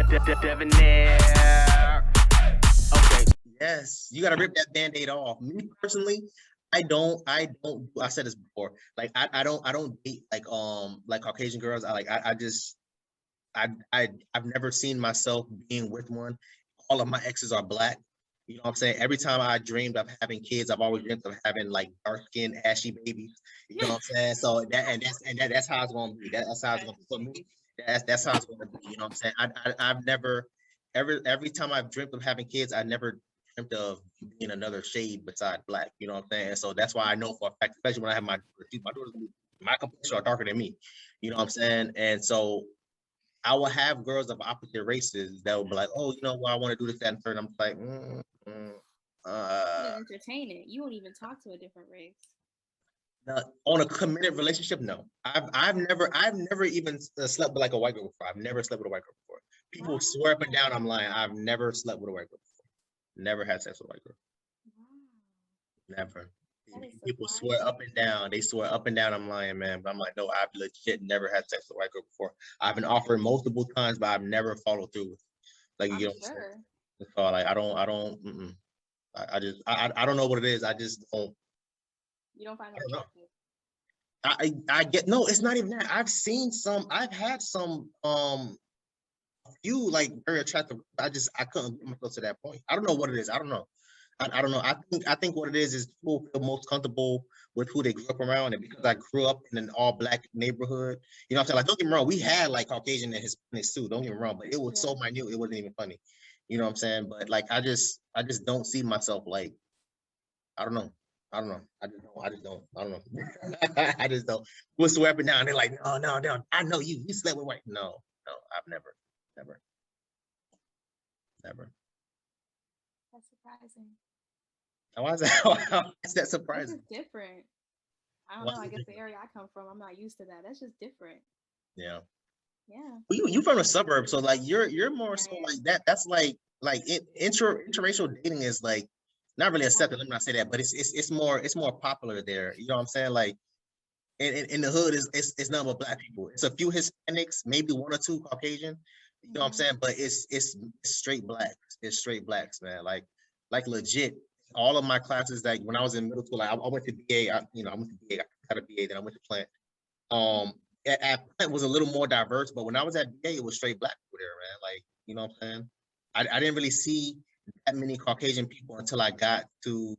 Debonair. Okay. Yes, you gotta rip that band-aid off. Me personally, I said this before. Like I don't date like Caucasian girls. I just I've never seen myself being with one. All of my exes are black. You know what I'm saying? Every time I dreamed of having kids, I've always dreamed of having like dark skinned, ashy babies. You know what I'm saying? So that's how it's gonna be. That's how it's gonna be for me. That's how it's gonna be. You know what I'm saying? I've never every time I've dreamt of having kids, I never dreamt of being another shade beside black. You know what I'm saying? So that's why I know for a fact, especially when I have my daughter's my complexion are darker than me. You know what I'm saying? And so I will have girls of opposite races that will be like, oh, you know what, I want to do this, that, and third. I'm like, You uh, entertain it. You won't even talk to a different race. on a committed relationship, no. I've never even slept with like a white girl before. I've never slept with a white girl before. People swear up and down I'm lying. I've never slept with a white girl before. Never had sex with a white girl. Wow, Never. that is People swear up surprising. and down. They swear up and down I'm lying, man. But I'm like, no, I've legit never had sex with a white girl before. I've been offered multiple times, but I've never followed through with it. Like you I'm know what I'm saying? sure. So like I don't I don't know what it is. I just don't You don't find I them don't know. attractive. I get no, it's not even that. I've had some few like very attractive. I couldn't get myself to that point. I don't know what it is. I don't know. I don't know. I think what it is people feel most comfortable with who they grew up around, and because I grew up in an all black neighborhood, you know what I'm saying? Like don't get me wrong, we had like Caucasian and Hispanics too, don't get me wrong, but it was Yeah, so minute it wasn't even funny. You know what I'm saying? But like I just don't see myself like I don't know. I don't know. I just don't. I just don't. I don't know. I just don't. We'll swear up and down. They're like, no, no, no. I know you. You slept with white. No, no. I've never, never. that's surprising. Why is that? Why is that That's surprising? just different. I don't Why know. is I it guess the different? area I come from, I'm not used to that. That's just different. Yeah. Yeah, Well, you from the suburbs, so like you're more I so like am. that. That's like interracial dating is like not really Yeah, accepted. Let me not say that, but it's more popular there. You know what I'm saying? Like in the hood it's nothing but black people. It's a few Hispanics, maybe one or two Caucasian. You know what I'm hmm saying? But it's straight blacks. It's straight blacks, man. Like legit. All of my classes, like when I was in middle school, like I went to BA. I went to BA. I got a BA. Then I went to Plant. Um, at Plant was a little more diverse, but when I was at BA, it was straight black people there, man. Like you know what I'm saying? I didn't really see that many Caucasian people until I got to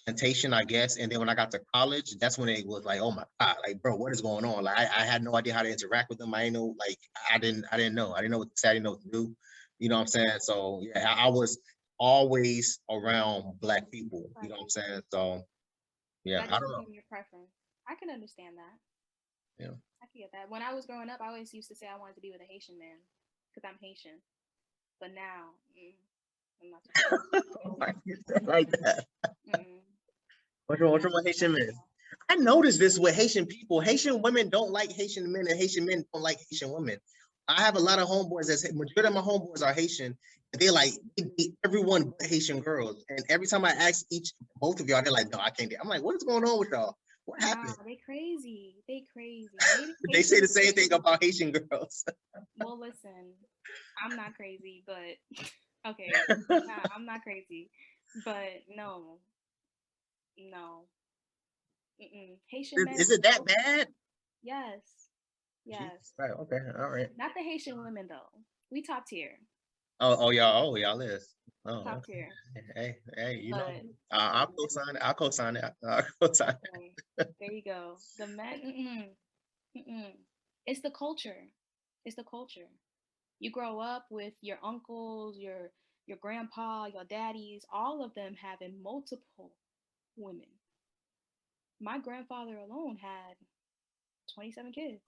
plantation, I guess. And then when I got to college, that's when it was like, oh my God, like bro, what is going on? Like I had no idea how to interact with them. I didn't know, like I didn't know. I didn't know what to say, I didn't know what to do. You know what I'm saying? So yeah, I was always around black people, you black know what I'm people. saying? So yeah, That I just don't know. became your preference. I can understand that. Yeah. I can get that. When I was growing up, I always used to say I wanted to be with a Haitian man because I'm Haitian. But now, I'm not too sure. Why you say like that? Mm-mm. What's Not wrong with too sure Haitian men? myself. I noticed this with Haitian people. Haitian women don't like Haitian men, and Haitian men don't like Haitian women. I have a lot of homeboys. That's majority of my homeboys are Haitian. And they date everyone but Haitian girls. And every time I ask both of y'all, they're like, "No, I can't date." I'm like, "What is going on with y'all? What Nah, happened?" they crazy. They crazy. Dating They say the Haitians same thing is about Haitian girls. well. Listen, I'm not crazy, but okay, I'm not crazy, but no, no, Haitian men Is are it that so bad? yes, Jesus. yes. Right. Okay. All right. Not the Haitian women though. We top tier, Oh, y'all is. Oh, top okay. tier. Hey, you know, But I'll co-sign it. I'll co-sign it. I'll co-sign it. okay, there you go. The men, it's the culture. It's the culture. You grow up with your uncles, your grandpa, your daddies, all of them having multiple women. My grandfather alone had 27 kids.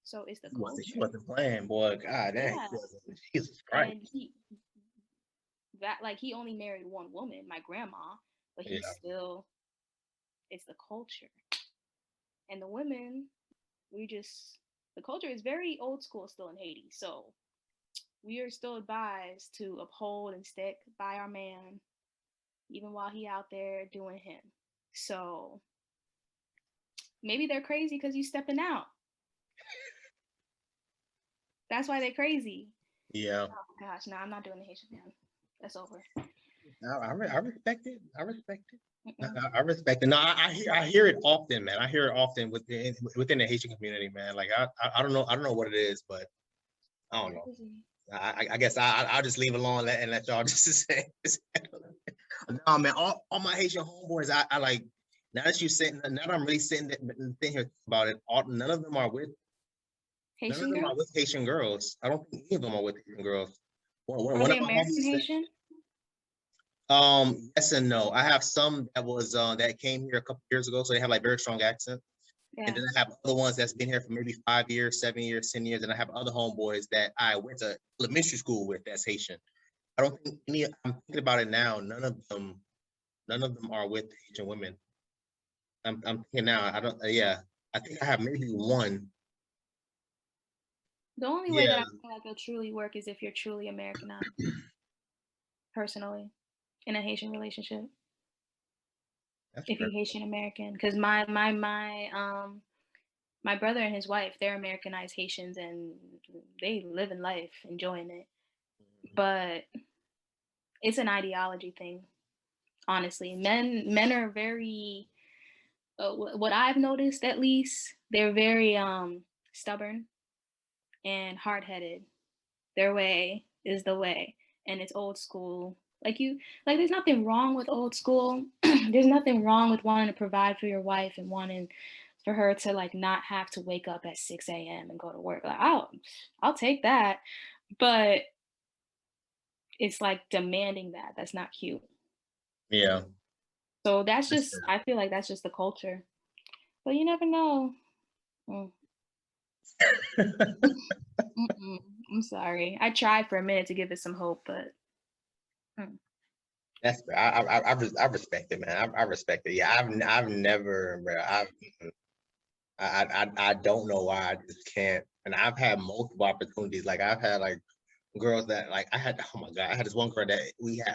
So it's the He culture. wasn't playing, boy. God dang, he Yeah. wasn't. Jesus And Christ. he only married one woman, my grandma, but he Yeah. still it's the culture. And the women, we just the culture is very old school still in Haiti. So we are still advised to uphold and stick by our man even while he out there doing him. So maybe they're crazy because you stepping out. That's why they're crazy. Yeah. Oh my gosh, no, I'm not doing the Haitian man. That's over. I respect it. I respect it. Mm-mm. I respect it. No, I hear it often, man. I hear it often within the Haitian community, man. Like I don't know what it is, but I don't know. Crazy. I guess I'll just leave it alone and let y'all just say. No, man. All my Haitian homeboys, I like. Now that you sitting, now that I'm really sitting here about it, none of them are with Haitian girls? Haitian girls. I don't think any of them are with Haitian girls. Are One they of my American homies said, Haitian? yes and no. I have some that came here a couple years ago, so they have like very strong accent. Yeah. And then I have other ones that's been here for maybe 5 years, 7 years, 10 years, and I have other homeboys that I went to elementary school with that's Haitian. I don't think I'm thinking about it now. None of them are with Haitian women. I'm thinking now. I don't. Yeah, I think I have maybe one. The only way that Yeah, I feel like it'll truly work is if you're truly Americanized, personally, in a Haitian relationship. that's If fair. you're Haitian American, because my brother and his wife, they're Americanized Haitians and they live in life enjoying it. But it's an ideology thing, honestly. Men are very what I've noticed, at least, they're very stubborn and hard-headed. Their way is the way, and it's old school. There's nothing wrong with old school. There's nothing wrong with wanting to provide for your wife and wanting for her to like not have to wake up at 6 a.m. and go to work. Like I'll take that, but it's like demanding that. That's not cute. Yeah, So that's that's just, I feel like that's just the culture. But you never know. Mm. fair. Mm-mm. I'm sorry. I tried for a minute to give it some hope, but That's fair. I respect it, man. I respect it. Yeah, I've never, bro. I don't know why I just can't. And I've had multiple opportunities. Like I've had like girls that like I had. Oh my god, I had this one girl that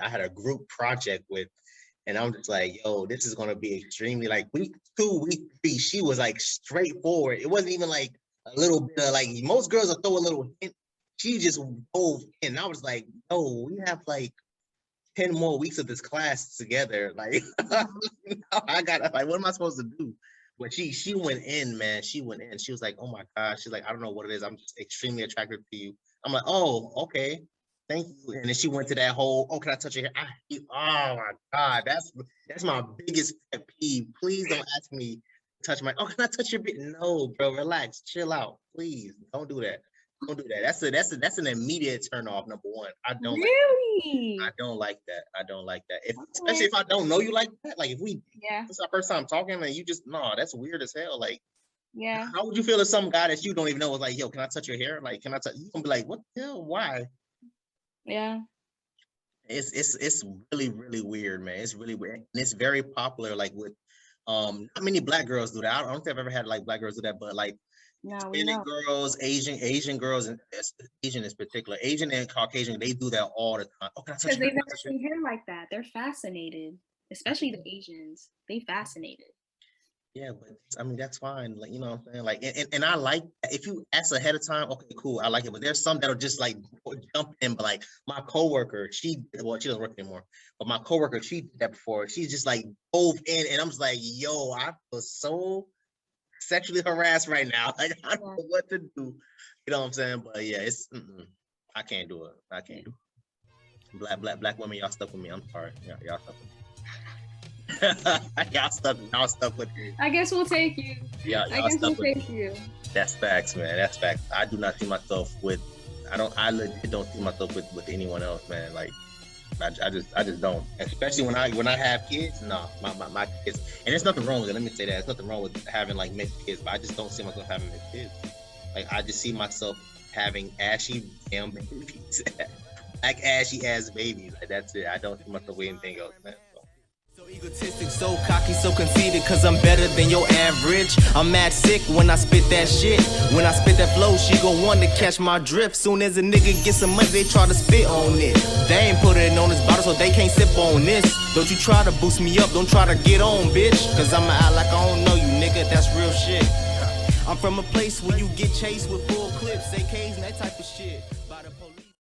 I had a group project with, and I'm just like, yo, this is gonna be extremely like week 2, week 3. She was like straightforward. It wasn't even like a little bit of like most girls will throw a little hint. She just dove in. I was like, no, we have like 10 more weeks of this class together. Like I got like, what am I supposed to do? But she went in, man. She went in. She was like, oh my gosh. She's like, I don't know what it is. I'm just extremely attracted to you. I'm like, oh, okay. Thank you. And then she went to that whole, oh, can I touch your hair? Oh my God. That's my biggest pet peeve. Please don't ask me to touch my, oh, can I touch your bit? No, bro, relax, chill out. Please don't do that. Don't do that. That's an immediate turn off. Number one. I don't really? like that. I don't like that. Okay. Especially if I don't know you like that. Like if Yeah. it's our first time talking and you just that's weird as hell. Like Yeah. how would you feel if some guy that you don't even know was like, yo, can I touch your hair? Like, can I touch? You gonna be like, what the hell? Why? Yeah. It's really, really weird, man. It's really weird. And it's very popular, like with not many black girls do that. I don't think I've ever had like black girls do that, but like No, we Hispanic know. girls, Asian girls, and Asian in particular, Asian and Caucasian, they do that all the time. Oh, can I touch Because your they've hair? never seen hair like that. They're fascinated, especially the Asians. They fascinated. Yeah, but I mean that's fine. Like you know what I'm saying? Like and I like if you ask ahead of time, okay, cool, I like it. But there's some that'll just like jump in. But like my coworker, she doesn't work anymore. But my coworker, she did that before. She's just like dove in, and I'm just like, yo, I feel so sexually harassed right now. Like I don't know what to do. You know what I'm saying? But yeah, it's I can't do it. I can't do it. Black women, y'all stuck with me. I'm sorry. Y'all stuck with me. y'all stuck with me. I guess we'll take you. Yeah, I guess we'll take you. That's facts, man. That's facts. I do not see myself with. I legit don't see myself with anyone else, man. Like, I just don't. Especially when I have kids. No, my kids. And there's nothing wrong with it. Let me say that. There's nothing wrong with having like mixed kids, but I just don't see myself having mixed kids. Like, I just see myself having ashy damn babies, like ashy ass babies. Like that's it. I don't see myself with anything else, man. So egotistic, so cocky, so conceited, cause I'm better than your average. I'm mad sick when I spit that shit. When I spit that flow, she gon' want to catch my drift. Soon as a nigga get some money, they try to spit on it. They ain't put it on this bottle, so they can't sip on this. Don't you try to boost me up, don't try to get on, bitch. Cause I'ma act like I don't know you, nigga, that's real shit. I'm from a place where you get chased with full clips. clips, AKs, and that type of shit.